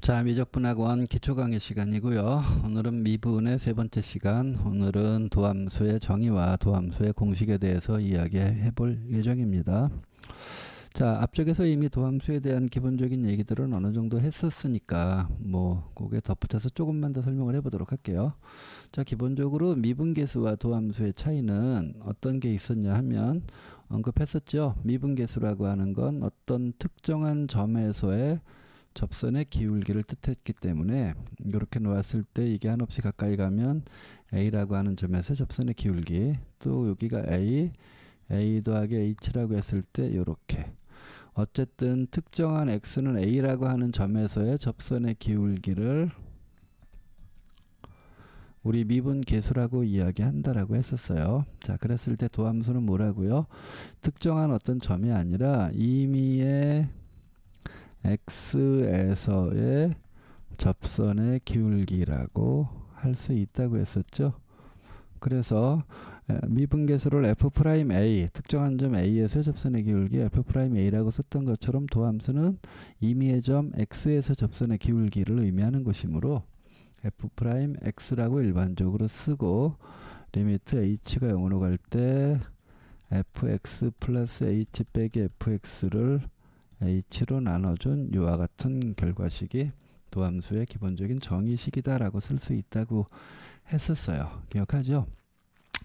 자, 미적분학원 기초 강의 시간이고요. 오늘은 미분의 세 번째 시간. 오늘은 도함수의 정의와 도함수의 공식에 대해서 이야기해 볼 예정입니다. 자, 앞쪽에서 이미 도함수에 대한 기본적인 얘기들은 어느 정도 했었으니까 거기에 덧붙여서 조금만 더 설명을 해보도록 할게요. 자, 기본적으로 미분계수와 도함수의 차이는 어떤 게 있었냐 하면 언급했었죠. 미분계수라고 하는 건 어떤 특정한 점에서의 접선의 기울기를 뜻했기 때문에 이렇게 놓았을 때 이게 한없이 가까이 가면 A라고 하는 점에서 접선의 기울기, 또 여기가 A 더하기 H라고 했을 때 이렇게 어쨌든 특정한 X는 A라고 하는 점에서의 접선의 기울기를 우리 미분계수라고 이야기한다라고 했었어요. 자, 그랬을 때 도함수는 뭐라고요? 특정한 어떤 점이 아니라 임의의 X에서의 접선의 기울기라고 할 수 있다고 했었죠. 그래서 미분계수를 F'A, 특정한 점 A에서의 접선의 기울기 F'A라고 썼던 것처럼 도함수는 임의의 점 X에서 접선의 기울기를 의미하는 것이므로 F'X라고 일반적으로 쓰고 리미트 H가 0으로 갈 때 Fx 플러스 H 빼기 Fx를 H로 나눠준 이와 같은 결과식이 도함수의 기본적인 정의식이다라고 쓸 수 있다고 했었어요. 기억하죠?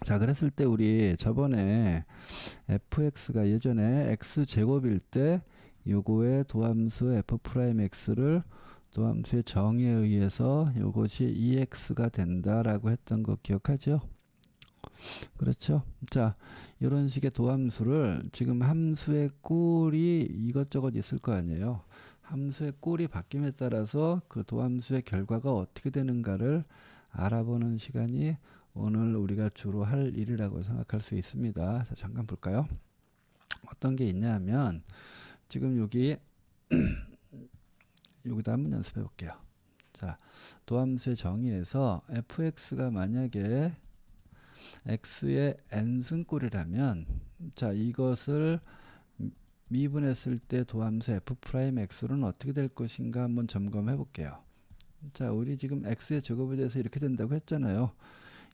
자, 그랬을 때 우리 저번에 fx가 예전에 x제곱일 때 요거의 도함수 f'x를 도함수의 정의에 의해서 요것이 2x가 된다라고 했던 거 기억하죠? 그렇죠? 자, 이런 식의 도함수를 지금 함수의 꼴이 이것저것 있을 거 아니에요. 함수의 꼴이 바뀜에 따라서 그 도함수의 결과가 어떻게 되는가를 알아보는 시간이 오늘 우리가 주로 할 일이라고 생각할 수 있습니다. 자, 잠깐 볼까요? 어떤 게 있냐 하면 지금 여기다 한번 연습해 볼게요. 자, 도함수의 정의에서 fx가 만약에 x의 n승꼴이라면 자, 이것을 미분했을 때 도함수 f'x는 어떻게 될 것인가 한번 점검해 볼게요. 자, 우리 지금 x의 제곱에 대해서 이렇게 된다고 했잖아요.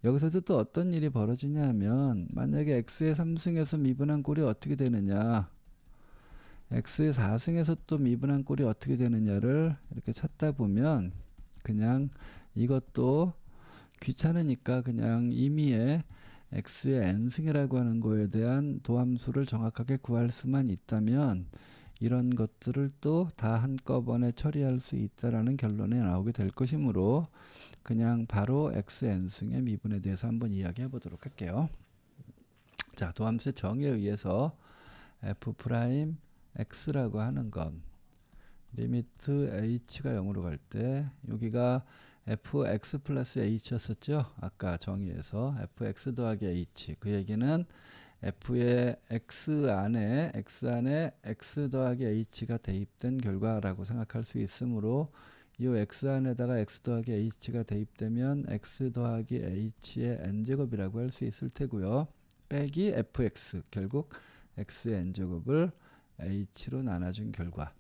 여기서도 또 어떤 일이 벌어지냐 하면 만약에 x의 3승에서 미분한 꼴이 어떻게 되느냐, x의 4승에서 또 미분한 꼴이 어떻게 되느냐를 이렇게 찾다 보면 그냥 이것도 귀찮으니까 그냥 임의의 x의 n승이라고 하는 거에 대한 도함수를 정확하게 구할 수만 있다면 이런 것들을 또 다 한꺼번에 처리할 수 있다라는 결론에 나오게 될 것이므로 그냥 바로 xn승의 미분에 대해서 한번 이야기해 보도록 할게요. 자, 도함수의 정의에 의해서 f'x라고 하는 건 리미트 h가 0으로 갈 때 여기가 fx 플러스 h였었죠. 아까 정의에서 fx 더하기 h, 그 얘기는 f의 x 안에 x 더하기 h가 대입된 결과라고 생각할 수 있으므로 이 x 안에다가 x 더하기 h가 대입되면 x 더하기 h의 n제곱이라고 할 수 있을 테고요. 빼기 fx, 결국 x의 n제곱을 h로 나눠준 결과,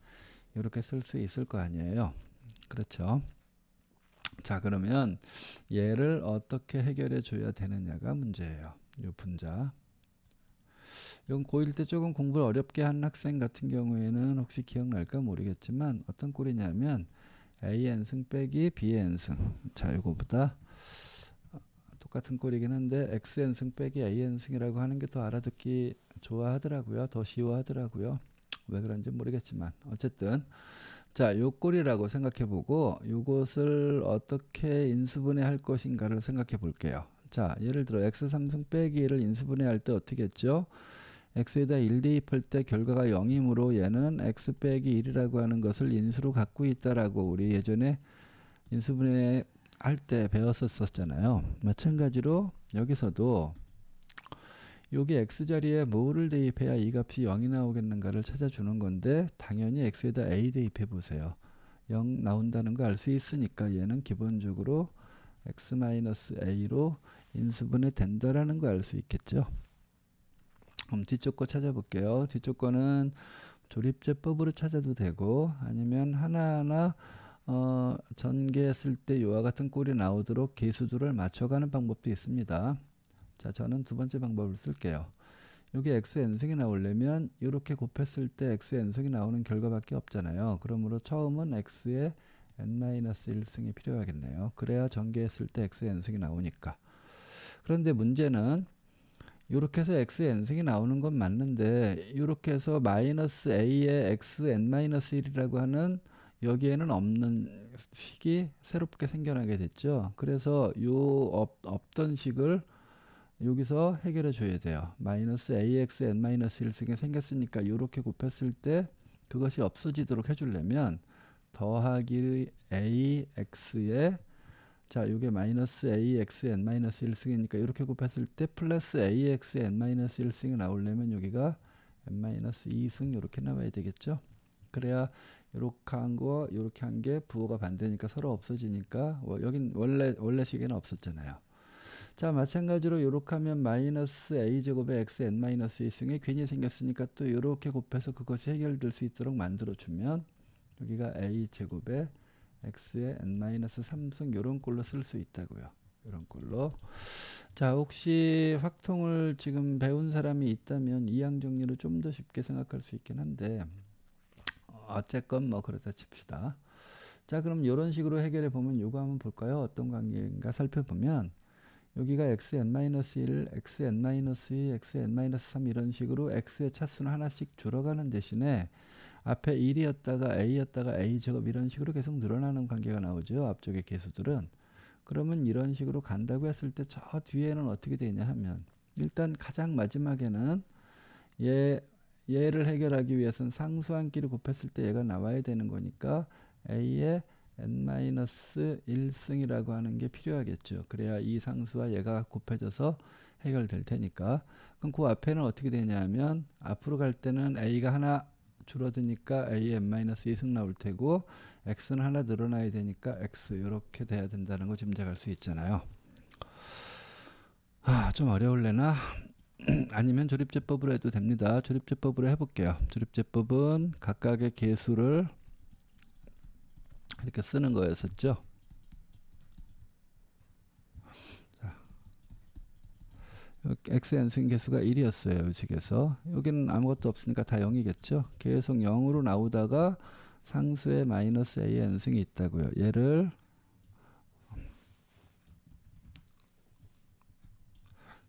이렇게 쓸 수 있을 거 아니에요. 그렇죠? 자, 그러면 얘를 어떻게 해결해 줘야 되느냐가 문제예요. 이 분자. 이건 고1 때 조금 공부를 어렵게 한 학생 같은 경우에는 혹시 기억날까 모르겠지만 어떤 꼴이냐면 AN승 빼기 BN승. 자, 이거보다 똑같은 꼴이긴 한데 XN승 빼기 AN승이라고 하는 게 더 알아듣기 좋아하더라고요. 더 쉬워하더라고요. 왜 그런지 모르겠지만 어쨌든 자, 요 꼴이라고 생각해 보고 요것을 어떻게 인수분해 할 것인가를 생각해 볼게요. 자, 예를 들어 x3승 빼기 1을 인수분해 할 때 어떻게 했죠? x에다 1 대입할 때 결과가 0이므로 얘는 x 빼기 1이라고 하는 것을 인수로 갖고 있다라고 우리 예전에 인수분해 할 때 배웠었잖아요. 마찬가지로 여기서도 여기 x자리에 뭐를 대입해야 이 값이 0이 나오겠는가를 찾아주는 건데 당연히 x에다 a 대입해 보세요. 0 나온다는 거 알 수 있으니까 얘는 기본적으로 x-a로 인수분해 된다라는 거 알 수 있겠죠. 그럼 뒤쪽 거 찾아볼게요. 뒤쪽 거는 조립제법으로 찾아도 되고 아니면 하나하나 전개했을 때 이와 같은 꼴이 나오도록 계수들을 맞춰가는 방법도 있습니다. 자, 저는 두 번째 방법을 쓸게요. 여기 x의 n승이 나오려면 이렇게 곱했을 때 x의 n승이 나오는 결과밖에 없잖아요. 그러므로 처음은 x의 n-1승이 필요하겠네요. 그래야 전개했을 때 x의 n승이 나오니까. 그런데 문제는 이렇게 해서 x의 n승이 나오는 건 맞는데 이렇게 해서 마이너스 a의 x n-1이라고 하는 여기에는 없는 식이 새롭게 생겨나게 됐죠. 그래서 없던 식을 여기서 해결해 줘야 돼요. 마이너스 ax n-1승이 생겼으니까 이렇게 곱했을 때 그것이 없어지도록 해주려면 더하기 ax에 자, 이게 마이너스 ax n-1승이니까 이렇게 곱했을 때 플러스 ax n-1승이 나오려면 여기가 n-2승 이렇게 나와야 되겠죠. 그래야 이렇게 한 거 이렇게 한 게 부호가 반대니까 서로 없어지니까 여긴 원래 식에는 없었잖아요. 자, 마찬가지로 이렇게 하면 마이너스 a제곱의 x n-2승이 괜히 생겼으니까 또 이렇게 곱해서 그것이 해결될 수 있도록 만들어주면 여기가 a제곱의 x의 n-3승 이런 꼴로 쓸 수 있다고요. 이런 꼴로. 자, 혹시 확통을 지금 배운 사람이 있다면 이항 정리를 좀 더 쉽게 생각할 수 있긴 한데 어쨌건 뭐 그렇다 칩시다. 자, 그럼 이런 식으로 해결해 보면 요거 한번 볼까요? 어떤 관계인가 살펴보면 여기가 xn-1, xn-2, xn-3 이런 식으로 x의 차수는 하나씩 줄어가는 대신에 앞에 1이었다가 a였다가 a제곱 이런 식으로 계속 늘어나는 관계가 나오죠. 앞쪽의 계수들은. 그러면 이런 식으로 간다고 했을 때 저 뒤에는 어떻게 되냐 하면 일단 가장 마지막에는 얘를 해결하기 위해서는 상수한끼를 곱했을 때 얘가 나와야 되는 거니까 a의 n-1승이라고 하는 게 필요하겠죠. 그래야 이 상수와 얘가 곱해져서 해결될 테니까. 그럼 그 앞에는 어떻게 되냐 하면 앞으로 갈 때는 a가 하나 줄어드니까 a의 n-2승 나올 테고 x는 하나 늘어나야 되니까 x 이렇게 돼야 된다는 거 짐작할 수 있잖아요. 좀 어려울래나? 아니면 조립제법으로 해도 됩니다. 조립제법으로 해볼게요. 조립제법은 각각의 계수를 이렇게 쓰는 거였었죠. 자, x n승 계수가 1이었어요. 이 식에서. 여기는 아무것도 없으니까 다 0이겠죠. 계속 0으로 나오다가 상수에 마이너스 a의 n승이 있다고요. 얘를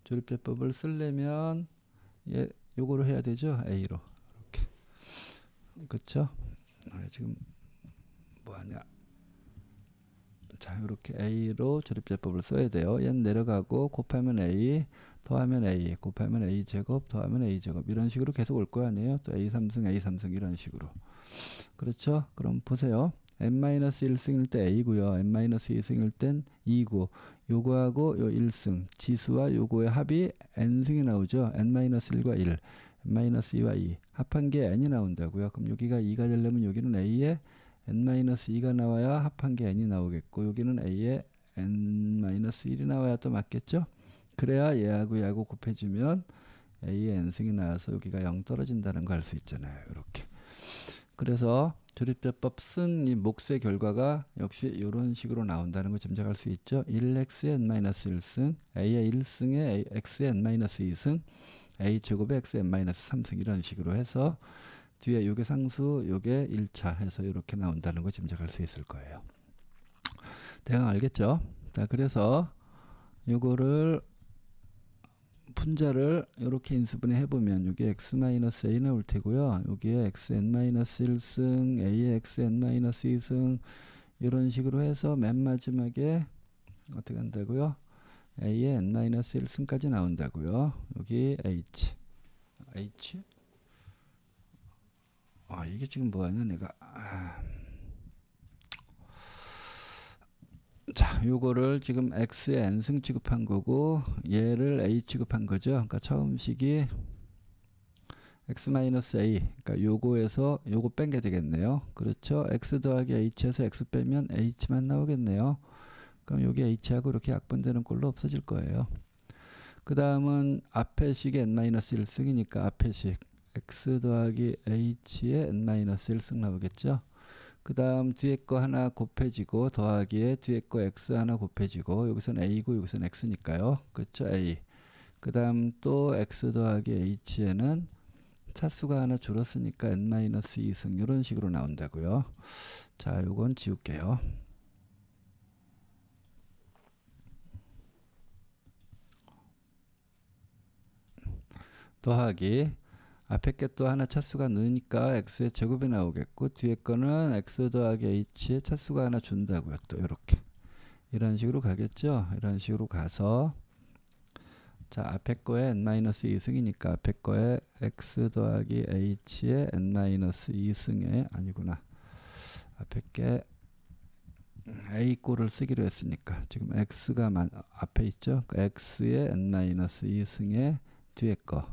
조립제법을 쓰려면 요거로 해야 되죠. a로. 이렇게. 그쵸? 지금 뭐하냐? 자, 이렇게 a로 조립제법을 써야 돼요. 얘는 내려가고 곱하면 a, 더하면 a, 곱하면 a 제곱, 더하면 a 제곱 이런 식으로 계속 올 거 아니에요. 또 a3승 이런 식으로. 그렇죠? 그럼 보세요. n-1승일 때 a고요. n-2승일 땐 2고 요거하고 요 1승 지수와 요거의 합이 n승이 나오죠. n-1과 1, n-2와 2 합한 게 n이 나온다고요. 그럼 여기가 2가 되려면 여기는 a에 n-2가 나와야 합한 게 n이 나오겠고 여기는 a에 n-1이 나와야 또 맞겠죠. 그래야 얘하고 곱해주면 a의 n승이 나와서 여기가 0 떨어진다는 거 알 수 있잖아요. 이렇게. 그래서 조립제법 쓴 이 몫의 결과가 역시 이런 식으로 나온다는 걸 짐작할 수 있죠. 1x의 n-1승, a의 1승에 x의 n-2승, a제곱의 x의 n-3승 이런 식으로 해서 뒤에 요게 상수, 요게 1차 해서 이렇게 나온다는 걸 짐작할 수 있을 거예요. 대강 알겠죠? 자, 그래서 요거를 분자를 이렇게 인수분해 해보면 여기 x-a 나올 테고요. 여기에 xn-1승, a의 xn-2승 이런 식으로 해서 맨 마지막에 어떻게 한다고요? a의 n-1승까지 나온다고요. 여기 h. 이게 지금 뭐하냐 내가. 자, 요거를 지금 x의 n승 취급한 거고 얘를 a 취급한 거죠. 그러니까 처음 식이 x-a. 그러니까 요거에서 요거 뺀 게 되겠네요. 그렇죠? x 더하기 h에서 x 빼면 h만 나오겠네요. 그럼 여기 h하고 이렇게 약분되는 꼴로 없어질 거예요. 그 다음은 앞에 식이 n-1승이니까 앞에 식 x 더하기 h의 n-1승 나오겠죠. 그 다음 뒤에 거 하나 곱해지고 더하기에 뒤에 거 x 하나 곱해지고 여기선 a고 여기선 x니까요. 그쵸? a. 그 다음 또 x 더하기 h에는 차수가 하나 줄었으니까 n-2승 이런 식으로 나온다고요. 자, 요건 지울게요. 더하기 앞에 게 또 하나 차수가 넣으니까 x의 제곱이 나오겠고 뒤에 거는 x 더하기 h의 차수가 하나 준다고요. 또 이렇게 이런 식으로 가겠죠. 이런 식으로 가서 자, 앞에 거에 n-2승이니까 앞에 거에 x 더하기 h의 n-2승에 아니구나. 앞에 게 a 꼴을 쓰기로 했으니까 지금 x가 앞에 있죠. x의 n-2승에 뒤에 거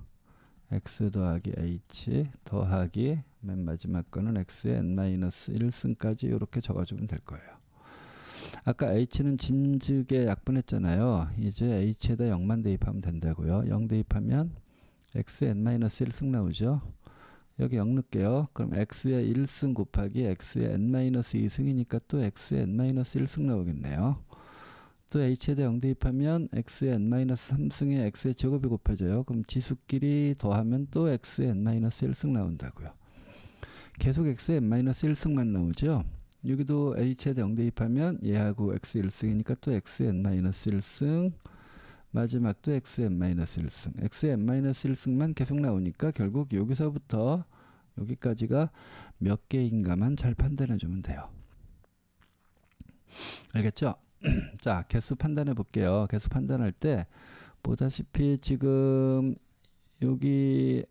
x 더하기 h 더하기 맨 마지막 거는 x의 n-1승까지 이렇게 적어주면 될 거예요. 아까 h는 진즉에 약분했잖아요. 이제 h에다 0만 대입하면 된다고요. 0 대입하면 x의 n-1승 나오죠. 여기 0 넣을게요. 그럼 x의 1승 곱하기 x의 n-2승이니까 또 x의 n-1승 나오겠네요. 또 h에다 0 대입하면 x의 n-3승에 x의 제곱이 곱해져요. 그럼 지수끼리 더하면 또 x의 n-1승 나온다고요. 계속 x의 n-1승만 나오죠. 여기도 h에다 0 대입하면 얘하고 x 1승이니까 또 x의 n-1승 마지막도 x의 n-1승 x의 n-1승만 계속 나오니까 결국 여기서부터 여기까지가 몇 개인가만 잘 판단해 주면 돼요. 알겠죠? 자, 개수 판단해 볼게요. 개수 판단할 때 보다시피 지금 여기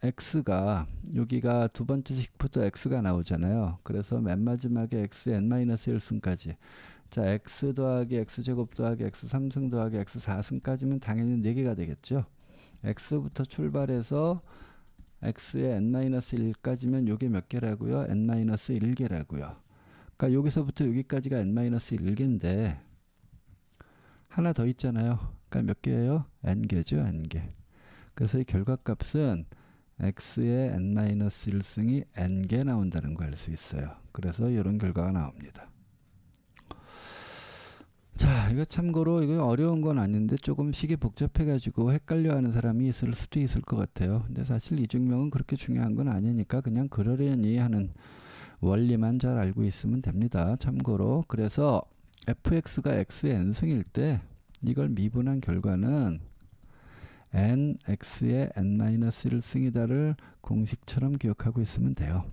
x가 여기가 두 번째 식부터 x가 나오잖아요. 그래서 맨 마지막에 x의 n-1승까지 자, x 더하기 x제곱 더하기 x3승 더하기 x4승까지면 당연히 4개가 되겠죠. x부터 출발해서 x의 n-1까지면 요게 몇 개라고요? n-1개라고요. 그러니까 여기서부터 여기까지가 n-1개인데 하나 더 있잖아요. 그러니까 몇 개예요? n개죠, n개. 그래서 이 결과값은 x의 n-1승이 n개 나온다는 걸 알 수 있어요. 그래서 이런 결과가 나옵니다. 자, 이거 참고로 이거 어려운 건 아닌데 조금 식이 복잡해가지고 헷갈려하는 사람이 있을 수도 있을 것 같아요. 근데 사실 이 증명은 그렇게 중요한 건 아니니까 그냥 그러려니 하는 원리만 잘 알고 있으면 됩니다. 참고로 그래서 fx가 x의 n승일 때 이걸 미분한 결과는 nx의 n-1승이다를 공식처럼 기억하고 있으면 돼요.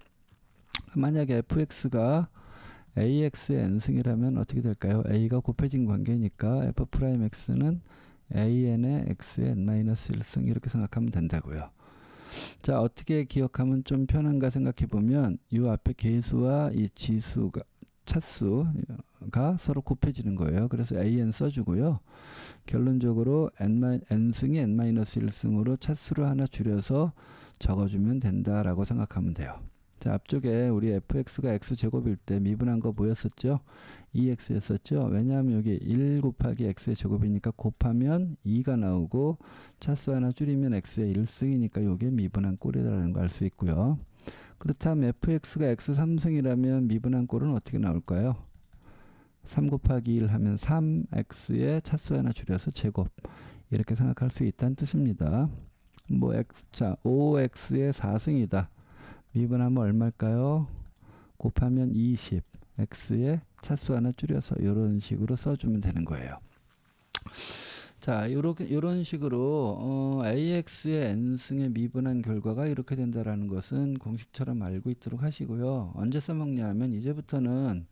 만약에 fx가 ax의 n승이라면 어떻게 될까요? a가 곱해진 관계니까 f'x는 an의 x의 n-1승 이렇게 생각하면 된다고요. 자, 어떻게 기억하면 좀 편한가 생각해 보면 이 앞에 계수와 이 지수가 차수가 서로 곱해지는 거예요. 그래서 an 써주고요. 결론적으로 n승이 n-1승으로 차수를 하나 줄여서 적어주면 된다라고 생각하면 돼요. 자, 앞쪽에 우리 fx가 x제곱일 때 미분한 거 뭐였었죠? 2x였었죠? 왜냐하면 여기 1 곱하기 x의 제곱이니까 곱하면 2가 나오고 차수 하나 줄이면 x의 1승이니까 이게 미분한 꼴이라는 걸 알 수 있고요. 그렇다면 fx가 x3승이라면 미분한 꼴은 어떻게 나올까요? 3 곱하기 1 하면 3x의 차수 하나 줄여서 제곱 이렇게 생각할 수 있다는 뜻입니다. 뭐 자, 5x의 4승이다. 미분하면 얼마일까요? 곱하면 20 x의 차수 하나 줄여서 이런 식으로 써주면 되는 거예요. 자, 이런 식으로 AX의 n승의 미분한 결과가 이렇게 된다라는 것은 공식처럼 알고 있도록 하시고요. 언제 써먹냐 하면 이제부터는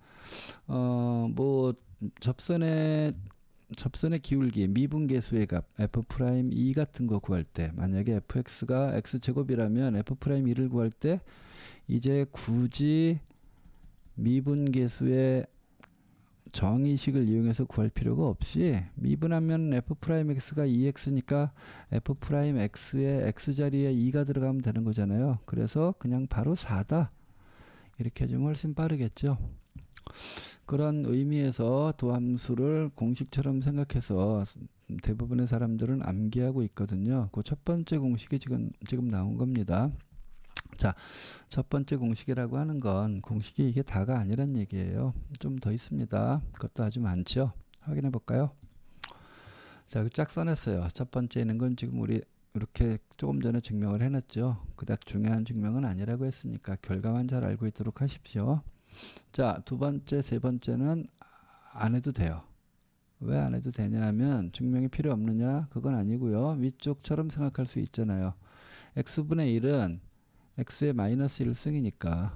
뭐 접선의 기울기 미분계수의 값 f'2 같은 거 구할 때 만약에 fx가 x제곱이라면 f'2를 구할 때 이제 굳이 미분계수의 정의식을 이용해서 구할 필요가 없이 미분하면 f'x가 2x니까 f'x의 x자리에 2가 들어가면 되는 거잖아요. 그래서 그냥 바로 4다 이렇게 해주면 훨씬 빠르겠죠. 그런 의미에서 도함수를 공식처럼 생각해서 대부분의 사람들은 암기하고 있거든요. 그 첫 번째 공식이 지금 나온 겁니다. 자, 첫 번째 공식이라고 하는 건 공식이 이게 다가 아니란 얘기예요. 좀 더 있습니다. 그것도 아주 많죠. 확인해 볼까요? 자, 여기 쫙 써냈어요. 첫 번째 있는 건 지금 우리 이렇게 조금 전에 증명을 해놨죠. 그닥 중요한 증명은 아니라고 했으니까 결과만 잘 알고 있도록 하십시오. 자, 두 번째, 세 번째는 안 해도 돼요. 왜 안 해도 되냐 하면 증명이 필요 없느냐? 그건 아니고요. 위쪽처럼 생각할 수 있잖아요. x분의 1은 x의 마이너스 1승이니까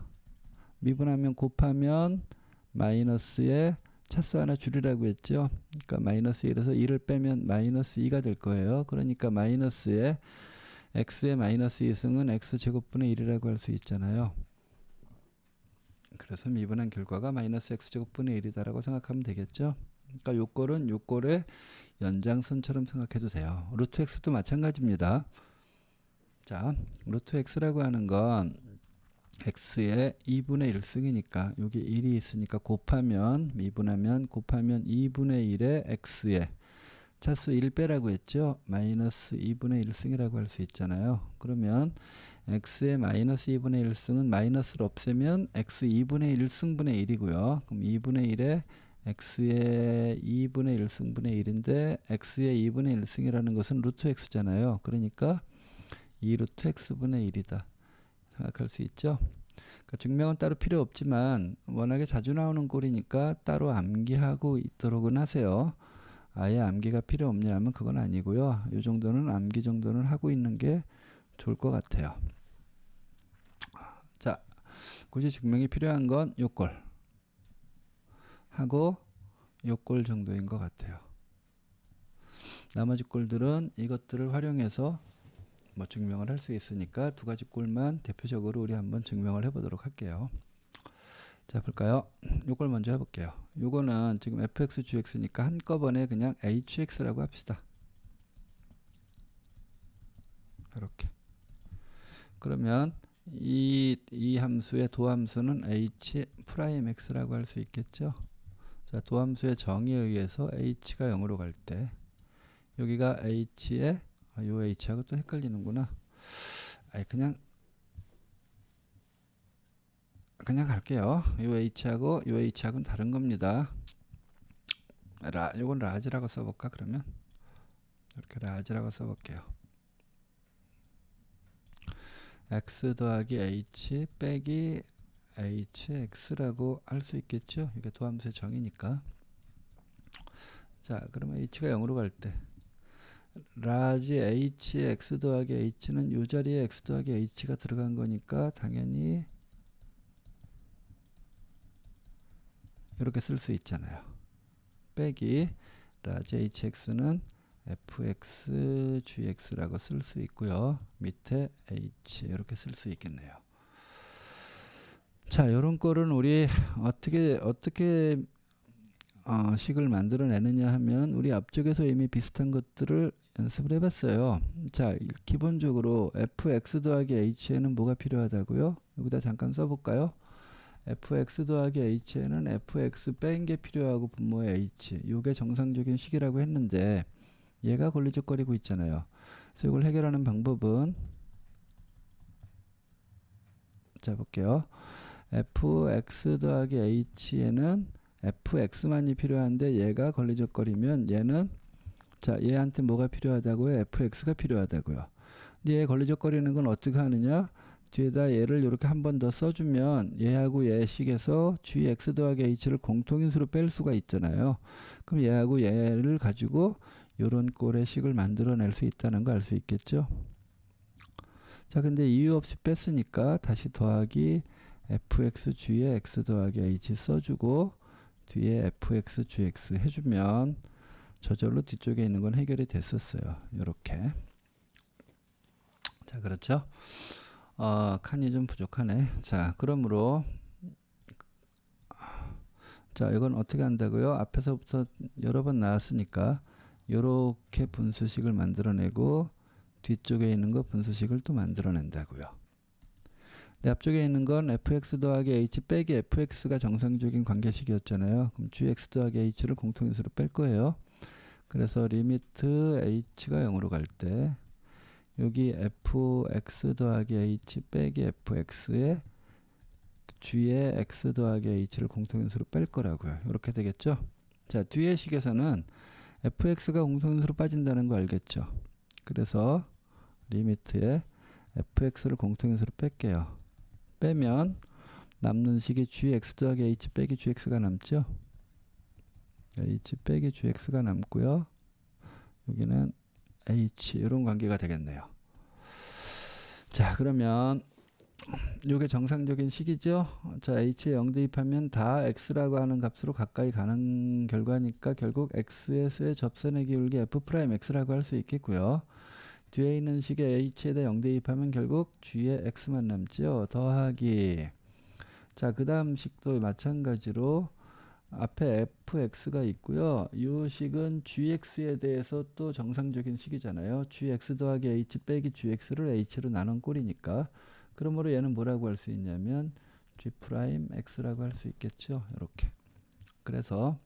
미분하면 곱하면 마이너스에 차수 하나 줄이라고 했죠. 그러니까 마이너스 1에서 1을 빼면 마이너스 2가 될 거예요. 그러니까 마이너스에 x의 마이너스 2승은 x제곱분의 1이라고 할 수 있잖아요. 그래서 미분한 결과가 마이너스 x제곱분의 1이다라고 생각하면 되겠죠. 그러니까 요꼴은 요꼴의 연장선처럼 생각해도 돼요. 루트 x도 마찬가지입니다. 자, 루트 x라고 하는 건 x의 2분의 1승이니까 여기 1이 있으니까 곱하면 미분하면 곱하면 2분의 1의 x의 차수 1빼라고 했죠. 마이너스 2분의 1승이라고 할 수 있잖아요. 그러면 x의 마이너스 2분의 1승은 마이너스를 없애면 x 2분의 1승분의 1이고요. 그럼 2분의 1에 x의 2분의 1승분의 1인데 x의 2분의 1승이라는 것은 루트 x잖아요. 그러니까 2루트 x분의 1이다. 생각할 수 있죠. 그러니까 증명은 따로 필요 없지만 워낙에 자주 나오는 꼴이니까 따로 암기하고 있도록은 하세요. 아예 암기가 필요 없냐 하면 그건 아니고요. 이 정도는 암기 정도는 하고 있는 게 좋을 것 같아요. 자, 굳이 증명이 필요한 건 요 꼴 하고 요 꼴 정도인 것 같아요. 나머지 꼴들은 이것들을 활용해서 뭐 증명을 할 수 있으니까 두 가지 꼴만 대표적으로 우리 한번 증명을 해보도록 할게요. 자, 볼까요? 요걸 먼저 해볼게요. 요거는 지금 fx, gx니까 한꺼번에 그냥 hx라고 합시다. 이렇게. 그러면 이 함수의 도함수는 h'x라고 할 수 있겠죠. 자, 도함수의 정의에 의해서 h가 0으로 갈 때 여기가 h의 요 h하고 또 헷갈리는구나. 그냥 갈게요. 요 h하고는 다른 겁니다. 요건 라지라고 써볼까 그러면? 이렇게 라지라고 써볼게요. x 더하기 h 빼기 hx라고 할 수 있겠죠. 이게 도함수의 정의니까. 자, 그러면 h가 0으로 갈 때 라지 h x 더하기 h는 이 자리에 x 더하기 h가 들어간 거니까 당연히 이렇게 쓸 수 있잖아요. 빼기 라지 hx는 fx gx라고 쓸 수 있고요. 밑에 h 이렇게 쓸 수 있겠네요. 자, 요런 거는 우리 어떻게 식을 만들어내느냐 하면 우리 앞쪽에서 이미 비슷한 것들을 연습을 해봤어요. 자, 기본적으로 fx 더하기 h에는 뭐가 필요하다고요? 여기다 잠깐 써볼까요? fx 더하기 h에는 fx 뺀 게 필요하고 분모의 h, 요게 정상적인 식이라고 했는데 얘가 걸리적거리고 있잖아요. 그래서 이걸 해결하는 방법은 자, 볼게요. fx 더하기 h에는 fx만이 필요한데 얘가 걸리적거리면 얘는 자, 얘한테 뭐가 필요하다고요? fx가 필요하다고요. 근데 얘 걸리적거리는 건 어떻게 하느냐? 뒤에다 얘를 이렇게 한 번 더 써주면 얘하고 얘 식에서 gx 더하기 h를 공통인수로 뺄 수가 있잖아요. 그럼 얘하고 얘를 가지고 요런 꼴의 식을 만들어낼 수 있다는 거 알 수 있겠죠? 자, 근데 이유 없이 뺐으니까 다시 더하기 fx g에 x 더하기 h 써주고 뒤에 fx gx 해주면 저절로 뒤쪽에 있는 건 해결이 됐었어요. 요렇게. 자, 그렇죠? 칸이 좀 부족하네. 자, 그러므로 자, 이건 어떻게 한다고요? 앞에서부터 여러 번 나왔으니까 요렇게 분수식을 만들어내고 뒤쪽에 있는 거 분수식을 또 만들어낸다고요. 내 앞쪽에 있는 건 fx 더하기 h 빼기 fx가 정상적인 관계식이었잖아요. 그럼 gx 더하기 h를 공통인수로 뺄 거예요. 그래서 리미트 h가 0으로 갈 때 여기 fx 더하기 h 빼기 fx에 g의 x 더하기 h를 공통인수로 뺄 거라고요. 이렇게 되겠죠. 자, 뒤의 식에서는 fx가 공통인수로 빠진다는 거 알겠죠. 그래서 리미트에 fx를 공통인수로 뺄게요. 빼면 남는 식이 gx 더하기 h 빼기 gx가 남죠. h 빼기 gx가 남고요. 여기는 h 이런 관계가 되겠네요. 자, 그러면 이게 정상적인 식이죠. 자, h에 0 대입하면 다 x라고 하는 값으로 가까이 가는 결과니까 결국 x에서의 접선의 기울기 f'x라고 할 수 있겠고요. 뒤에 있는 식의 h에다 0 대입하면 결국 g의 x만 남죠. 더하기. 자, 그 다음 식도 마찬가지로 앞에 fx가 있고요. 이 식은 gx에 대해서 또 정상적인 식이잖아요. gx 더하기 h 빼기 gx를 h로 나눈 꼴이니까. 그러므로 얘는 뭐라고 할 수 있냐면 g'x라고 할 수 있겠죠. 이렇게. 그래서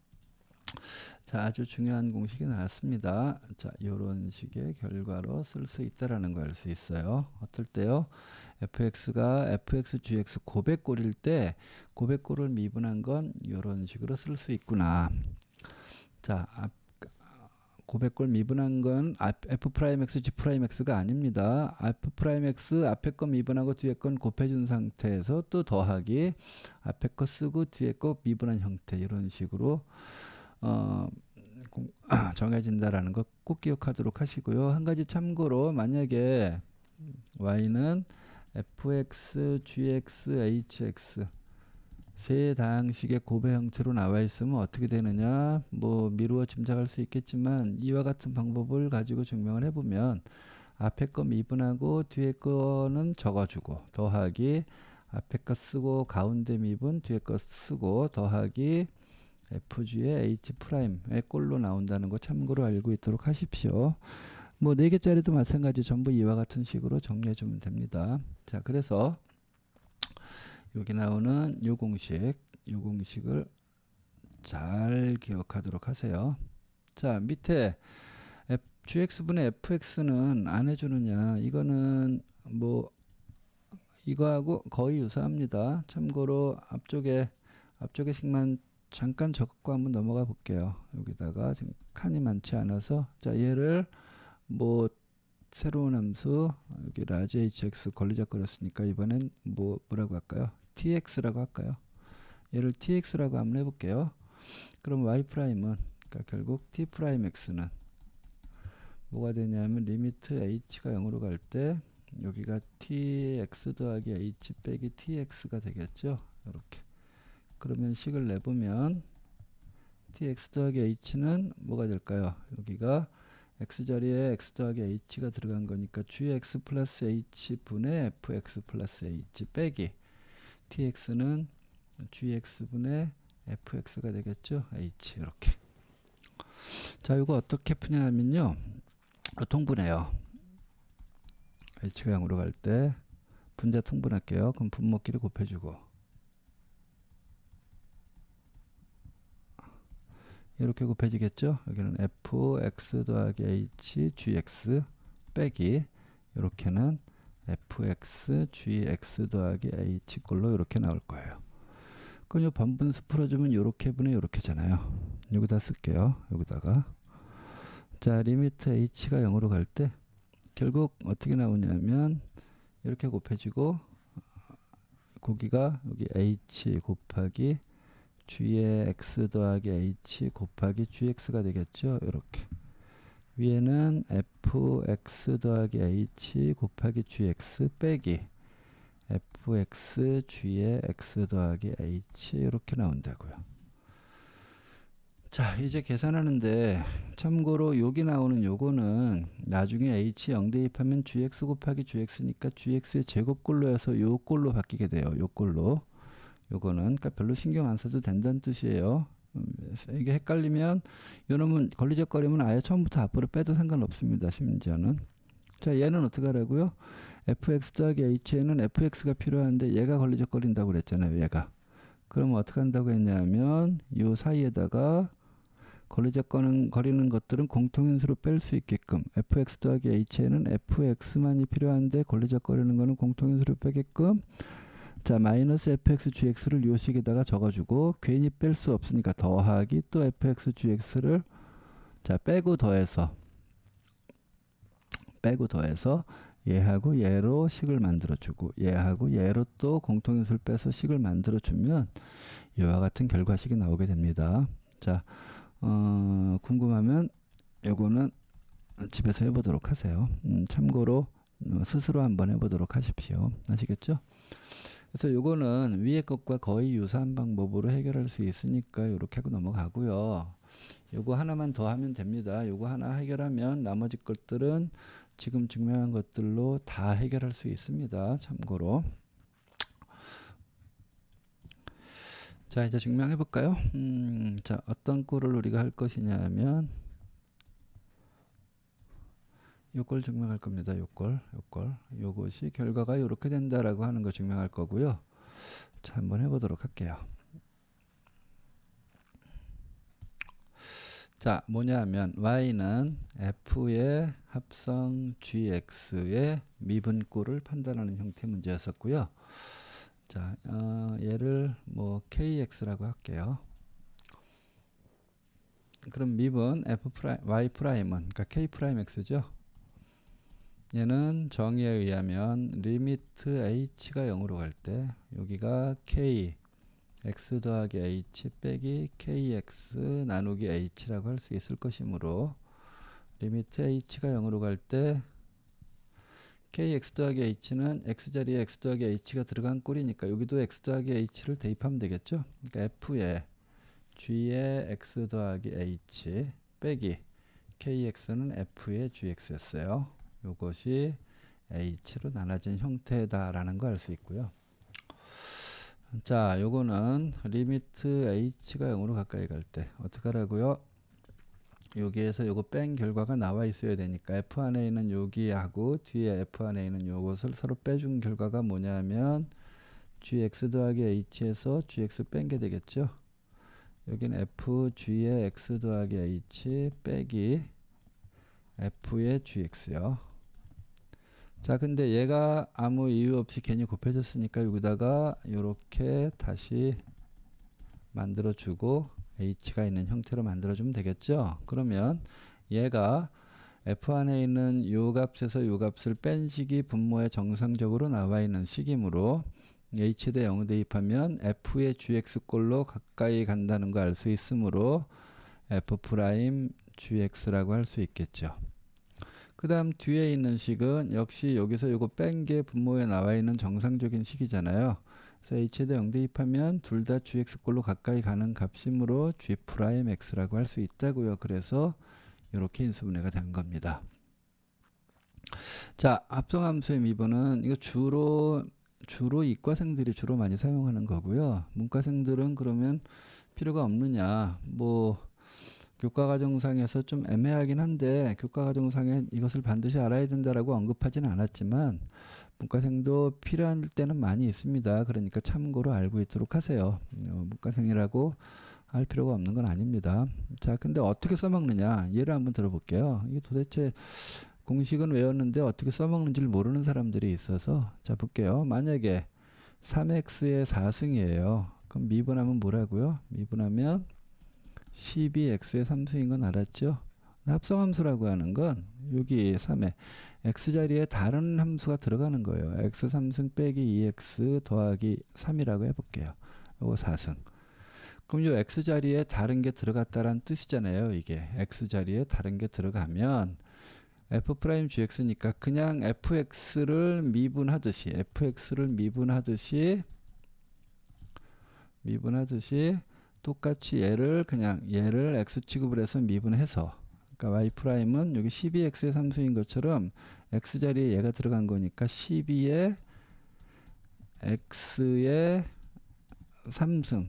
자, 아주 중요한 공식이 나왔습니다. 자, 이런 식의 결과로 쓸 수 있다라는 걸 알 수 있어요. 어떨 때요? fx가 fx, gx 고백꼴일 때 고백꼴을 미분한 건 이런 식으로 쓸 수 있구나. 자, 고백꼴 미분한 건 f'x, g'x가 아닙니다. f'x 앞에 거 미분하고 뒤에 건 곱해준 상태에서 또 더하기 앞에 거 쓰고 뒤에 거 미분한 형태 이런 식으로 정해진다라는 거 꼭 기억하도록 하시고요. 한 가지 참고로 만약에 y는 fx, gx, hx 세 다항식의 곱의 형태로 나와 있으면 어떻게 되느냐, 뭐 미루어 짐작할 수 있겠지만 이와 같은 방법을 가지고 증명을 해보면 앞에 거 미분하고 뒤에 거는 적어주고 더하기 앞에 거 쓰고 가운데 미분 뒤에 거 쓰고 더하기 fg의 h'의 꼴로 나온다는 거 참고로 알고 있도록 하십시오. 뭐 4개짜리도 마찬가지 전부 이와 같은 식으로 정리해 주면 됩니다. 자, 그래서 여기 나오는 요 공식을 잘 기억하도록 하세요. 자, 밑에 gx분의 fx는 안 해주느냐, 이거는 뭐 이거하고 거의 유사합니다. 참고로 앞쪽에 식만 잠깐 적고 한번 넘어가 볼게요. 여기다가 지금 칸이 많지 않아서, 자, 얘를 뭐 새로운 함수 여기 라지 hx 걸리적거렸으니까 이번엔 뭐라고 할까요? tx라고 할까요? 얘를 tx라고 한번 해볼게요. 그럼 y 프라임은 그러니까 결국 t 프라임 x는 뭐가 되냐면 리미트 h가 0으로 갈 때 여기가 tx 더하기 h 빼기 tx가 되겠죠. 이렇게. 그러면 식을 내보면 tx 더하기 h는 뭐가 될까요? 여기가 x자리에 x 더하기 h가 들어간 거니까 gx 플러스 h 분의 fx 플러스 h 빼기 tx는 gx 분의 fx가 되겠죠. h 이렇게. 자, 이거 어떻게 푸냐 하면요. 통분해요. h가 0으로 갈 때 분자 통분할게요. 그럼 분모끼리 곱해주고 이렇게 곱해지겠죠. 여기는 fx 더하기 h gx 빼기 이렇게는 fx gx 더하기 h 꼴로 이렇게 나올 거예요. 그럼 이 번분수 풀어주면 이렇게 분의 이렇게잖아요. 여기다 쓸게요. 여기다가 자, 리미트 h가 0으로 갈 때 결국 어떻게 나오냐면 이렇게 곱해지고 거기가 여기 h 곱하기 g의 x 더하기 h 곱하기 gx가 되겠죠. 이렇게. 위에는 fx 더하기 h 곱하기 gx 빼기 fx g의 x 더하기 h 이렇게 나온다고요. 자, 이제 계산하는데 참고로 여기 나오는 요거는 나중에 h 0 대입하면 gx 곱하기 gx니까 gx의 제곱꼴로 해서 요 꼴로 바뀌게 돼요. 요 꼴로. 요거는 그러니까 별로 신경 안 써도 된다는 뜻이에요. 이게 헷갈리면 요놈은 걸리적거리면 아예 처음부터 앞으로 빼도 상관없습니다. 심지어는. 자, 얘는 어떻게 하라고요? fx 더하기 h에는 fx가 필요한데 얘가 걸리적거린다고 그랬잖아요. 얘가. 그러면 어떻게 한다고 했냐면 요 사이에다가 거리는 것들은 공통인수로 뺄 수 있게끔 fx 더하기 h에는 fx만이 필요한데 걸리적거리는 거는 공통인수로 빼게끔 자 마이너스 fx gx를 요 식에다가 적어주고 괜히 뺄 수 없으니까 더하기 또 fx gx를 자 빼고 더해서 얘하고 얘로 식을 만들어주고 얘하고 얘로 또 공통인수를 빼서 식을 만들어주면 이와 같은 결과식이 나오게 됩니다. 자 궁금하면 요거는 집에서 해보도록 하세요. 참고로 스스로 한번 해보도록 하십시오. 아시겠죠? 그래서 요거는 위의 것과 거의 유사한 방법으로 해결할 수 있으니까 이렇게 하고 넘어가고요. 요거 하나만 더 하면 됩니다. 요거 하나 해결하면 나머지 것들은 지금 증명한 것들로 다 해결할 수 있습니다. 참고로. 자 이제 증명해 볼까요? 자 어떤 꼴을 우리가 할 것이냐면 요걸 증명할 겁니다. 요것이 결과가 이렇게 된다라고 하는 거 증명할 거고요. 자 한번 해보도록 할게요. 자 뭐냐 하면 y는 f의 합성 gx의 미분꼴을 판단하는 형태의 문제였었고요. 자 얘를 뭐 kx라고 할게요. 그럼 미분 y 프라임은 그러니까 k 프라임 x죠. 얘는 정의에 의하면 리미트 h가 0으로 갈 때 여기가 k x 더하기 h 빼기 kx 나누기 h라고 할 수 있을 것이므로 리미트 h가 0으로 갈 때 kx 더하기 h는 x자리에 x 더하기 h가 들어간 꼴이니까 여기도 x 더하기 h를 대입하면 되겠죠. 그러니까 f의 g의 x 더하기 h 빼기 kx는 f의 gx였어요. 이것이 h로 나눠진 형태다라는 거 알 수 있고요. 자, 요거는 리미트 h가 0으로 가까이 갈 때 어떻게 하라고요? 여기에서 요거 뺀 결과가 나와 있어야 되니까 f 안에 있는 여기하고 뒤에 f 안에 있는 요것을 서로 빼준 결과가 뭐냐면 gx 더하기 h에서 gx 뺀 게 되겠죠. 여기는 f g의 x 더하기 h 빼기 f의 gx요. 자 근데 얘가 아무 이유 없이 괜히 곱해졌으니까 여기다가 이렇게 다시 만들어주고 h가 있는 형태로 만들어주면 되겠죠. 그러면 얘가 f 안에 있는 요 값에서 요 값을 뺀 식이 분모에 정상적으로 나와 있는 식이므로 h 대 0 대입하면 f의 gx꼴로 가까이 간다는 거 알 수 있으므로 f 프라임 gx라고 할 수 있겠죠. 그 다음 뒤에 있는 식은 역시 여기서 요거 뺀 게 분모에 나와 있는 정상적인 식이잖아요. 그래서 h 대 0 대입하면 둘 다 gx꼴로 가까이 가는 값이므로 g 프라임 x라고 할 수 있다고요. 그래서 이렇게 인수분해가 된 겁니다. 자, 합성함수의 미분은 이거 주로 이과생들이 주로 많이 사용하는 거고요. 문과생들은 그러면 필요가 없느냐? 뭐 교과과정상에서 좀 애매하긴 한데 교과과정상에 이것을 반드시 알아야 된다라고 언급하지는 않았지만 문과생도 필요할 때는 많이 있습니다. 그러니까 참고로 알고 있도록 하세요. 문과생이라고 할 필요가 없는 건 아닙니다. 자, 근데 어떻게 써먹느냐? 예를 한번 들어볼게요. 이게 도대체 공식은 외웠는데 어떻게 써먹는지를 모르는 사람들이 있어서 자 볼게요. 만약에 3x의 4승이에요. 그럼 미분하면 뭐라고요? 미분하면 12x의 3승인 건 알았죠? 합성함수라고 하는 건 여기 3에 x자리에 다른 함수가 들어가는 거예요. x 3승 빼기 2x 더하기 3이라고 해볼게요. 요거 4승. 그럼 요 x자리에 다른 게 들어갔다라는 뜻이잖아요. 이게 x자리에 다른 게 들어가면 f'gx니까 그냥 fx를 미분하듯이 똑같이 얘를 x 취급을 해서 미분해서 그러니까 y'은 여기 12x의 3승인 것처럼 x자리에 얘가 들어간 거니까 12의 x의 3승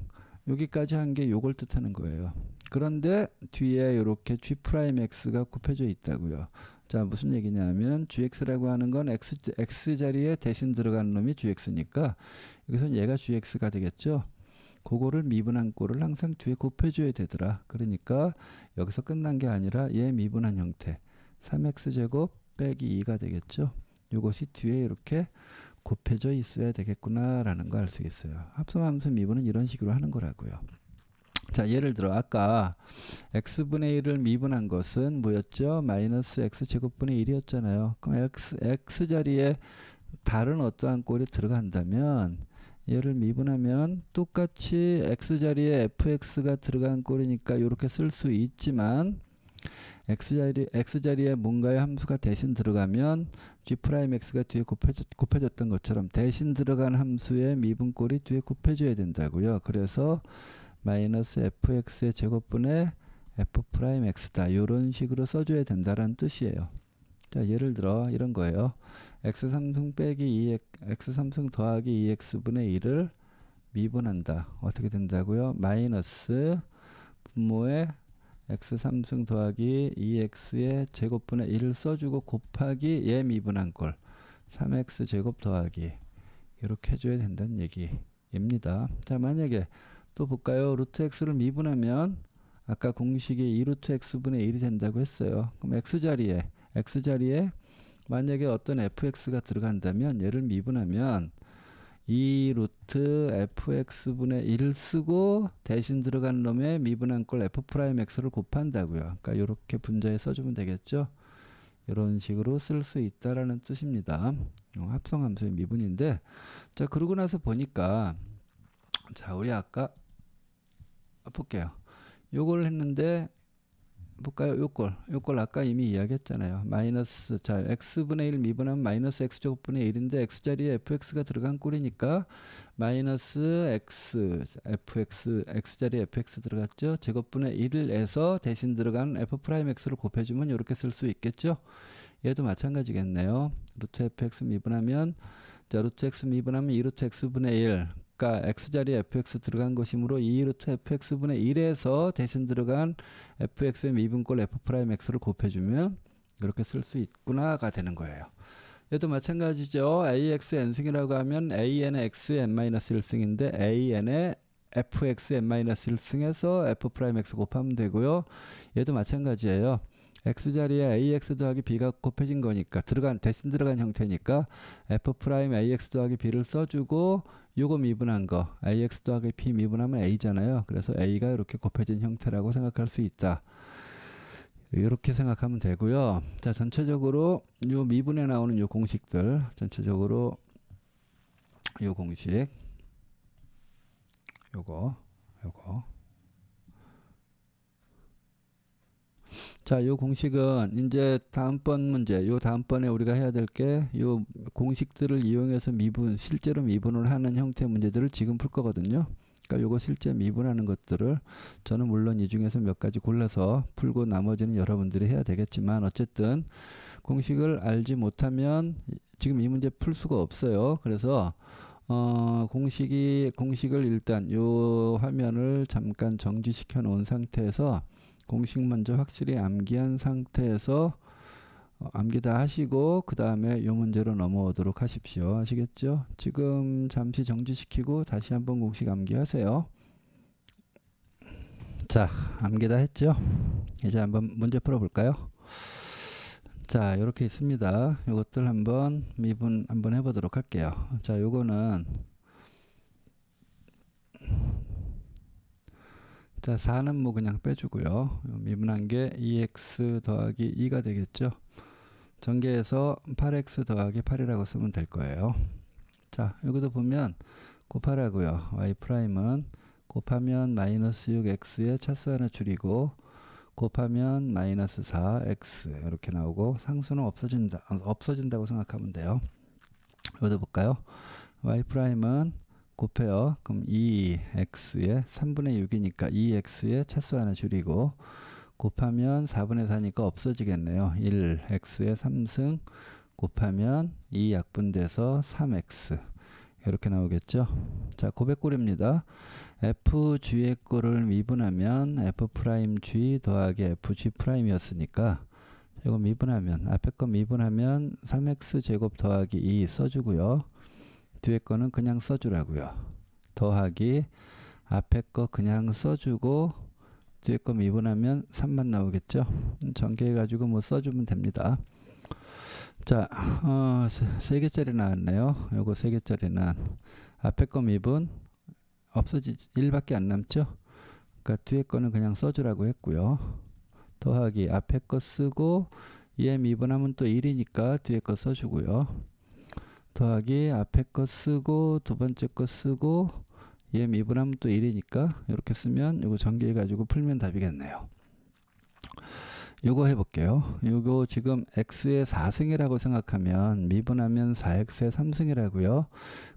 여기까지 한 게 요걸 뜻하는 거예요. 그런데 뒤에 이렇게 g'x가 곱해져 있다고요. 자 무슨 얘기냐면 gx라고 하는 건 x자리에 대신 들어가는 놈이 gx니까 여기서는 얘가 gx가 되겠죠. 그거를 미분한 꼴을 항상 뒤에 곱해줘야 되더라. 그러니까 여기서 끝난 게 아니라 얘 미분한 형태 3x제곱 빼기 2가 되겠죠. 이것이 뒤에 이렇게 곱해져 있어야 되겠구나 라는 거 알 수 있어요. 합성함수 미분은 이런 식으로 하는 거라고요. 자, 예를 들어 아까 x분의 1을 미분한 것은 뭐였죠? 마이너스 x제곱분의 1이었잖아요. 그럼 x자리에 다른 어떠한 꼴이 들어간다면 얘를 미분하면 똑같이 x자리에 fx가 들어간 꼴이니까 이렇게 쓸 수 있지만 x자리에 뭔가의 함수가 대신 들어가면 g'x가 뒤에 곱해졌던 것처럼 대신 들어간 함수의 미분꼴이 뒤에 곱해져야 된다고요. 그래서 마이너스 fx의 제곱분의 f'x다. 이런 식으로 써줘야 된다는 뜻이에요. 자, 예를 들어 이런 거예요. x3승 빼기 2x, x3승 더하기 2x분의 1을 미분한다. 어떻게 된다고요? 마이너스 분모에 x3승 더하기 2x의 제곱분의 1을 써주고 곱하기 얘 미분한 꼴 3x 제곱 더하기 이렇게 해줘야 된다는 얘기입니다. 자, 만약에 또 볼까요? 루트 x를 미분하면 아까 공식이 2루트 x분의 1이 된다고 했어요. 그럼 x자리에 만약에 어떤 fx가 들어간다면 얘를 미분하면 2루트 fx분의 1을 쓰고 대신 들어간 놈의 미분한 꼴 f'x를 곱한다고요. 그러니까 이렇게 분자에 써주면 되겠죠. 이런 식으로 쓸 수 있다라는 뜻입니다. 합성함수의 미분인데, 자, 그러고 나서 보니까, 자, 우리 아까 볼게요. 요걸 했는데 볼까요? 요걸 아까 이미 이야기했잖아요. 마이너스, 자, x분의 1 미분하면 마이너스 x제곱분의 1인데 x자리에 fx가 들어간 꼴이니까 마이너스 x자리에 fx 들어갔죠. 제곱분의 1을 해서 대신 들어간 f'x를 곱해주면 이렇게 쓸 수 있겠죠. 얘도 마찬가지겠네요. 루트 fx 미분하면, 자, 루트 x 미분하면 2루트 x분의 1, 그러니까 x자리에 fx 들어간 것이므로 2루트 fx분의 1에서 대신 들어간 fx의 미분꼴 f'x를 곱해주면 이렇게 쓸 수 있구나가 되는 거예요. 얘도 마찬가지죠. ax n승이라고 하면 an의 x n-1승인데 an의 fx n-1승에서 f'x 곱하면 되고요. 얘도 마찬가지예요. x자리에 ax 더하기 b가 곱해진 거니까 대신 들어간 형태니까 f'ax 더하기 b를 써주고 요거 미분한 거 ax 더하기 b 미분하면 a잖아요. 그래서 a가 이렇게 곱해진 형태라고 생각할 수 있다. 이렇게 생각하면 되고요. 자, 전체적으로 요 미분에 나오는 요 공식들, 전체적으로 요 공식, 요거. 자, 요 공식은 이제 다음번 문제, 요 다음번에 우리가 해야 될 게 요 공식들을 이용해서 실제로 미분을 하는 형태 문제들을 지금 풀 거거든요. 그러니까 요거 실제 미분하는 것들을 저는 물론 이 중에서 몇 가지 골라서 풀고 나머지는 여러분들이 해야 되겠지만 어쨌든 공식을 알지 못하면 지금 이 문제 풀 수가 없어요. 그래서 공식을 일단 요 화면을 잠깐 정지시켜 놓은 상태에서 공식 먼저 확실히 암기한 상태에서 암기 다 하시고 그 다음에 요 문제로 넘어오도록 하십시오. 아시겠죠? 지금 잠시 정지시키고 다시 한번 공식 암기하세요. 자, 암기 다 했죠? 이제 한번 문제 풀어볼까요? 자, 이렇게 있습니다. 요것들 한번 미분 한번 해보도록 할게요. 자, 요거는 자, 4는 뭐 그냥 빼주고요. 미분한 게 2x 더하기 2가 되겠죠. 전개해서 8x 더하기 8이라고 쓰면 될 거예요. 자, 여기도 보면 곱하라고요. y'은 곱하면 마이너스 6x에 차수 하나 줄이고 곱하면 마이너스 4x 이렇게 나오고 상수는 없어진다고 생각하면 돼요. 여기도 볼까요? y'은 곱해요. 그럼 2x에 3분의 6이니까 2x에 차수 하나 줄이고 곱하면 4분의 4니까 없어지겠네요. 1x에 3승 곱하면 2 약분돼서 3x 이렇게 나오겠죠. 자, 고백꼴입니다. fg의 꼴을 미분하면 f'g 더하기 fg'이었으니까 이거 미분하면 앞에 거 미분하면 3x 제곱 더하기 2 써주고요. 뒤에 거는 그냥 써주라고요. 더하기 앞에 거 그냥 써주고 뒤에 거 미분하면 3만 나오겠죠. 전개해가지고 뭐 써주면 됩니다. 자, 3개짜리 나왔네요. 요거 3개짜리 난 앞에 거 미분 없어지지 1밖에 안 남죠. 그러니까 뒤에 거는 그냥 써주라고 했고요. 더하기 앞에 거 쓰고 얘 미분하면 또 1이니까 뒤에 거 써주고요. 더하기 앞에 거 쓰고 두 번째 거 쓰고 얘 미분하면 또 1이니까 이렇게 쓰면 이거 전개해 가지고 풀면 답이겠네요. 요거 해볼게요. 요거 지금 x의 4승이라고 생각하면 미분하면 4x의 3승이라고요.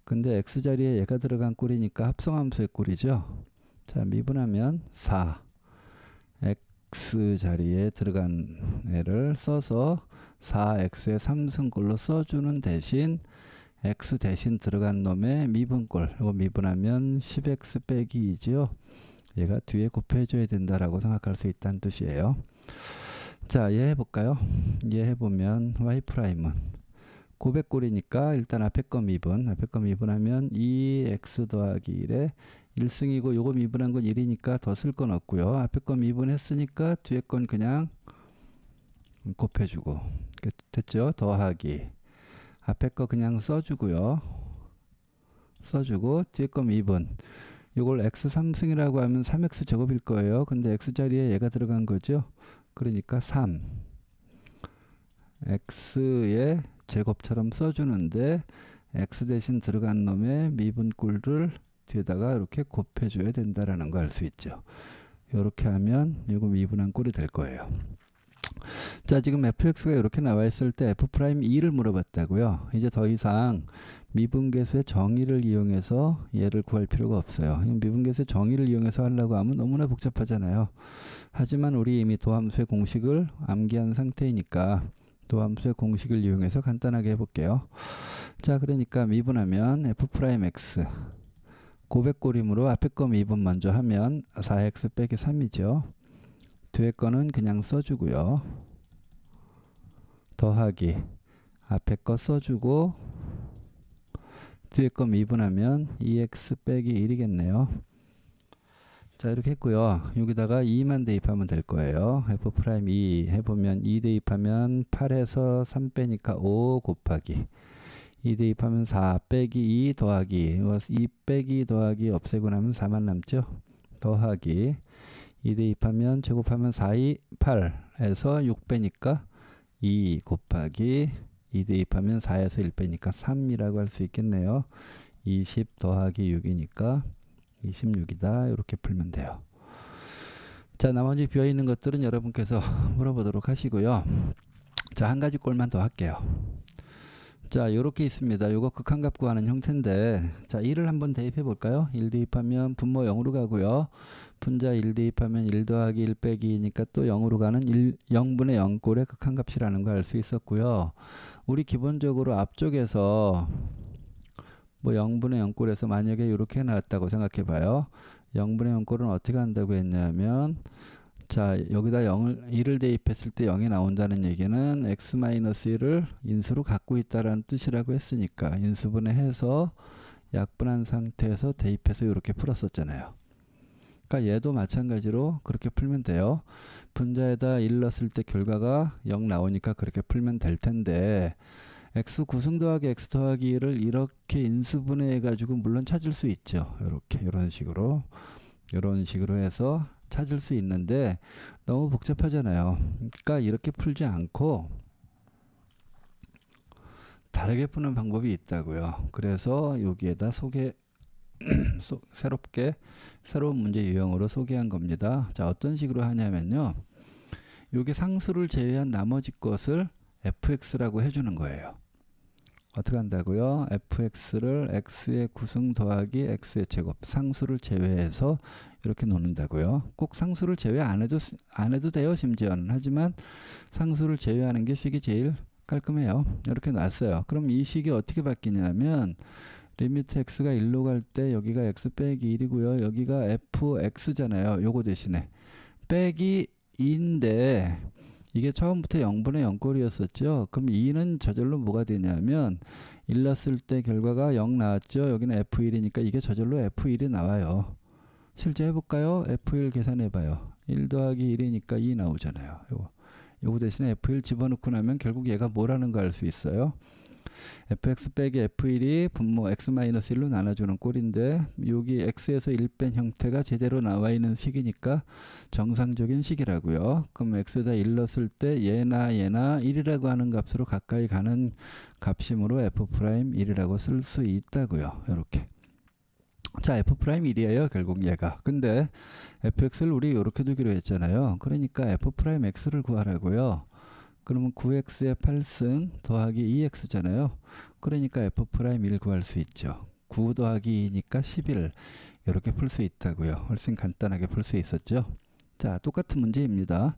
근데 x 자리에 얘가 들어간 꼴이니까 합성함수의 꼴이죠. 자, 미분하면 4 x 자리에 들어간 애를 써서 4x의 3승꼴로 써주는 대신 x 대신 들어간 놈의 미분꼴, 이거 미분하면 10x 빼기 2죠. 얘가 뒤에 곱해줘야 된다라고 생각할 수 있다는 뜻이에요. 자, 얘 해볼까요? 얘 해보면 y''은 고백꼴이니까 일단 앞에 거 미분하면 2x 더하기 1에 1승이고 요거 미분한 건 1이니까 더 쓸 건 없고요. 앞에 거 미분했으니까 뒤에 건 그냥 곱해주고 됐죠? 더하기 앞에 거 그냥 써주고요. 써주고 뒤에 거 미분 요걸 x 3승이라고 하면 3x 제곱일 거예요. 근데 x 자리에 얘가 들어간 거죠. 그러니까 3 x의 제곱처럼 써주는데 x 대신 들어간 놈의 미분꼴을 뒤에다가 이렇게 곱해줘야 된다라는 거 알 수 있죠. 이렇게 하면 이거 미분한 꼴이 될 거예요. 자, 지금 fx가 이렇게 나와 있을 때 f'2를 물어봤다고요. 이제 더 이상 미분계수의 정의를 이용해서 얘를 구할 필요가 없어요. 미분계수의 정의를 이용해서 하려고 하면 너무나 복잡하잖아요. 하지만 우리 이미 도함수의 공식을 암기한 상태이니까 도함수의 공식을 이용해서 간단하게 해볼게요. 자, 그러니까 미분하면 f'x 고백꼴이므로 앞에 거 미분 먼저 하면 4x 빼기 3이죠. 뒤에 거는 그냥 써주고요. 더하기 앞에 거 써주고 뒤에 거 미분하면 2x 빼기 1이겠네요. 자, 이렇게 했고요. 여기다가 2만 대입하면 될 거예요. f'2 해보면 2 대입하면 8에서 3 빼니까 5 곱하기 2 대입하면 4 빼기 2 더하기 2 빼기 더하기 없애고 나면 4만 남죠. 더하기 2 대입하면 제곱하면 4, 2, 8에서 6 빼니까 2 곱하기 2 대입하면 4에서 1 빼니까 3이라고 할 수 있겠네요. 20 더하기 6이니까 26이다. 이렇게 풀면 돼요. 자, 나머지 비어있는 것들은 여러분께서 물어보도록 하시고요. 자, 한 가지 꼴만 더 할게요. 자, 요렇게 있습니다. 요거 극한값 구하는 형태인데, 자, 1을 한번 대입해 볼까요? 1 대입하면 분모 0으로 가고요. 분자 1 대입하면 1 더하기 1 빼기 2니까 또 0으로 가는 0분의 0꼴의 극한값이라는 걸 알 수 있었고요. 우리 기본적으로 앞쪽에서 뭐 0분의 0꼴에서 만약에 이렇게 나왔다고 생각해 봐요. 0분의 0꼴은 어떻게 한다고 했냐면, 자, 여기다 1을 대입했을 때 0이 나온다는 얘기는 x-1을 인수로 갖고 있다는 뜻이라고 했으니까 인수분해해서 약분한 상태에서 대입해서 이렇게 풀었었잖아요. 그러니까 얘도 마찬가지로 그렇게 풀면 돼요. 분자에다 1 넣었을 때 결과가 0 나오니까 그렇게 풀면 될 텐데, x 9승 더하기 x 더하기 1을 이렇게 인수분해해 가지고 물론 찾을 수 있죠. 이런 식으로 해서 찾을 수 있는데 너무 복잡하잖아요. 그러니까 이렇게 풀지 않고 다르게 푸는 방법이 있다고요. 그래서 여기에다 새로운 문제 유형으로 소개한 겁니다. 자, 어떤 식으로 하냐면요. 여기 상수를 제외한 나머지 것을 fx라고 해주는 거예요. 어떻게 한다고요? fx를 x의 9승 더하기 x의 제곱 상수를 제외해서 이렇게 놓는다고요. 꼭 상수를 제외 안 해도 돼요. 심지어는. 하지만 상수를 제외하는 게 식이 제일 깔끔해요. 이렇게 놨어요. 그럼 이 식이 어떻게 바뀌냐면 리미트 x가 1로 갈 때 여기가 x 빼기 1이고요. 여기가 fx잖아요. 요거 대신에 빼기 2인데 이게 처음부터 0분의 0꼴이었었죠. 그럼 2는 저절로 뭐가 되냐면 1 넣었을 때 결과가 0 나왔죠. 여기는 f1이니까 이게 저절로 f1이 나와요. 실제 해볼까요? F1 계산해봐요. 1 더하기 1이니까 2 나오잖아요. 요거 대신에 F1 집어넣고 나면 결국 얘가 뭐라는 거 알 수 있어요. fx 빼기 f1이 분모 x-1로 나눠주는 꼴인데 여기 x에서 1 뺀 형태가 제대로 나와 있는 식이니까 정상적인 식이라고요. 그럼 x에다 1 넣었을 때 얘나 1이라고 하는 값으로 가까이 가는 값이므로 f'1이라고 쓸 수 있다고요. 이렇게. 자, f'1이에요. 결국 얘가. 근데 fx를 우리 이렇게 두기로 했잖아요. 그러니까 f'x를 구하라고요. 그러면 9x의 8승 더하기 2x잖아요. 그러니까 f'1 구할 수 있죠. 9 더하기 2니까 11. 이렇게 풀 수 있다고요. 훨씬 간단하게 풀 수 있었죠. 자, 똑같은 문제입니다.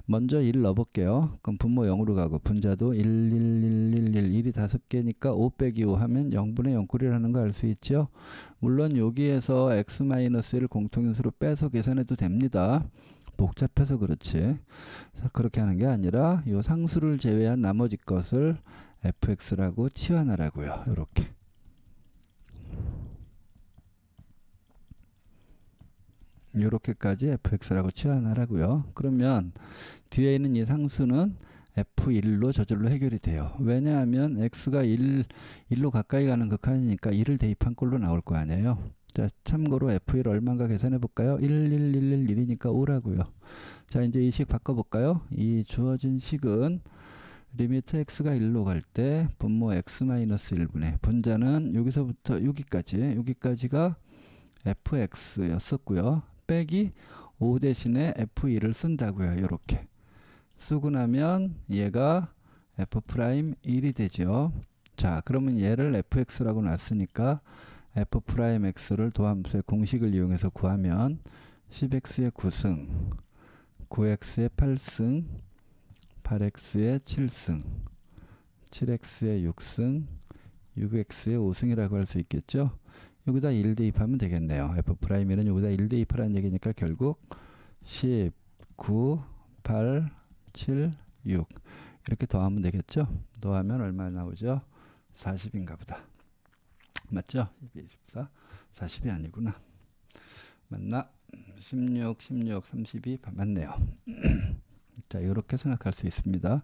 먼저 1 넣어볼게요. 그럼 분모 0으로 가고 분자도 1, 1이 5개니까 5 빼기 5 하면 0분의 0꼴이라는 거 알 수 있죠. 물론 여기에서 x-1을 공통인수로 빼서 계산해도 됩니다. 복잡해서 그렇지. 자, 그렇게 하는 게 아니라 이 상수를 제외한 나머지 것을 fx라고 치환하라고요. 이렇게. 이렇게까지 fx라고 치환하라고요. 그러면 뒤에 있는 이 상수는 f1로 저절로 해결이 돼요. 왜냐하면 x가 1로 가까이 가는 극한이니까 1을 대입한 꼴로 나올 거 아니에요. 자, 참고로 f1 얼마인가 계산해 볼까요? 1이니까 5라고요. 자, 이제 이 식 바꿔볼까요? 이 주어진 식은 리미트 x가 1로 갈 때 분모 x-1분의 분자는 여기서부터 여기까지가 fx였었고요. 빼기 5 대신에 f1을 쓴다고요. 이렇게 쓰고 나면 얘가 f'1이 되죠. 자, 그러면 얘를 fx라고 놨으니까 f'x를 도함수의 공식을 이용해서 구하면 10x의 9승, 9x의 8승, 8x의 7승, 7x의 6승, 6x의 5승이라고 할 수 있겠죠. 여기다 1 대입하면 되겠네요. f'는 여기다 1 대입하라는 얘기니까 결국 10, 9, 8, 7, 6 이렇게 더하면 되겠죠. 더하면 얼마 나오죠? 40인가 보다. 맞죠? 24, 40이 아니구나. 맞나? 16, 32 맞네요. 자, 이렇게 생각할 수 있습니다.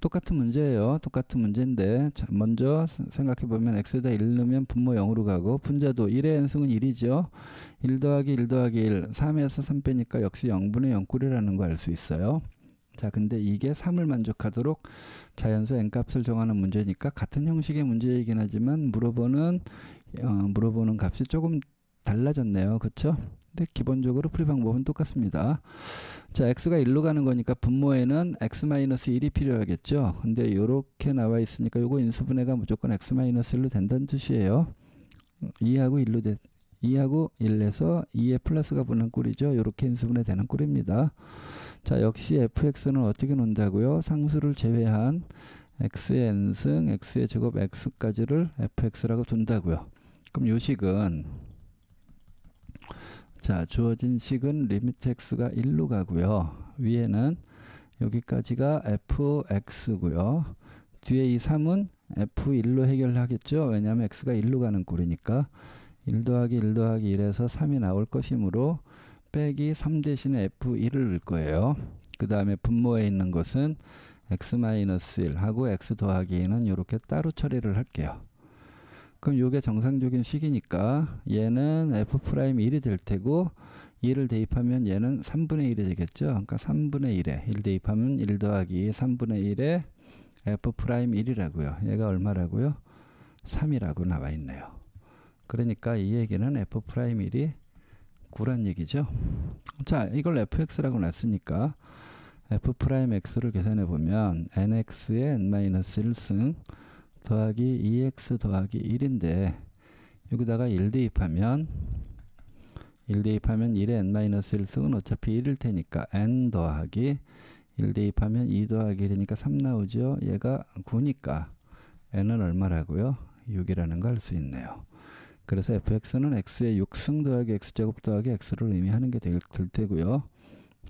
똑같은 문제예요. 똑같은 문제인데 자, 먼저 생각해보면 x에다 1 넣으면 분모 0으로 가고 분자도 1의 n승은 1이죠. 1 더하기 1 더하기 1 3에서 3 빼니까 역시 0분의 0꼴이라는 거 알 수 있어요. 자, 근데 이게 3을 만족하도록 자연수 n값을 정하는 문제니까 같은 형식의 문제이긴 하지만 물어보는 값이 조금 달라졌네요. 그렇죠? 근데 기본적으로 풀이 방법은 똑같습니다. 자, x가 1로 가는 거니까 분모에는 x-1이 필요하겠죠. 근데 이렇게 나와 있으니까 요거 인수분해가 무조건 x-1로 된다는 뜻이에요. 2하고 1에서 2에 플러스가 붙는 꼴이죠. 이렇게 인수분해 되는 꼴입니다. 자, 역시 fx는 어떻게 놓는다고요? 상수를 제외한 x의 n승, x의 제곱 x까지를 fx라고 둔다고요. 그럼 요 식은 자, 주어진 식은 리미트 x가 1로 가고요. 위에는 여기까지가 fx고요. 뒤에 이 3은 f1로 해결하겠죠. 왜냐하면 x가 1로 가는 꼴이니까 1 더하기 1 더하기 1에서 3이 나올 것이므로 빼기 3 대신에 f1을 넣을 거예요. 그 다음에 분모에 있는 것은 x-1하고 x 더하기 2는 이렇게 따로 처리를 할게요. 그럼 이게 정상적인 식이니까 얘는 f'1이 될 테고 2를 대입하면 얘는 3분의 1이 되겠죠. 그러니까 3분의 1에 1 대입하면 1 더하기 3분의 1에 f'1이라고요. 얘가 얼마라고요? 3이라고 나와 있네요. 그러니까 이 얘기는 f'1이 9란 얘기죠. 자, 이걸 fx라고 놨으니까 f'x를 계산해 보면 nx의 n-1승 더하기 2x 더하기 1인데 여기다가 1 대입하면 1의 n-1승은 어차피 1일 테니까 n 더하기 1 대입하면 2 더하기 1이니까 3 나오죠. 얘가 9니까 n은 얼마라고요? 6이라는 걸 알 수 있네요. 그래서 fx는 x의 6승 더하기 x제곱 더하기 x를 의미하는 게 될 테고요.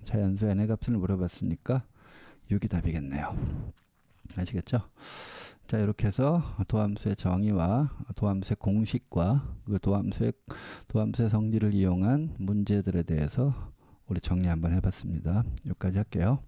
자연수 n의 값을 물어봤으니까 6이 답이겠네요. 아시겠죠? 자, 이렇게 해서 도함수의 정의와 도함수의 공식과 그 도함수의 성질을 이용한 문제들에 대해서 우리 정리 한번 해봤습니다. 여기까지 할게요.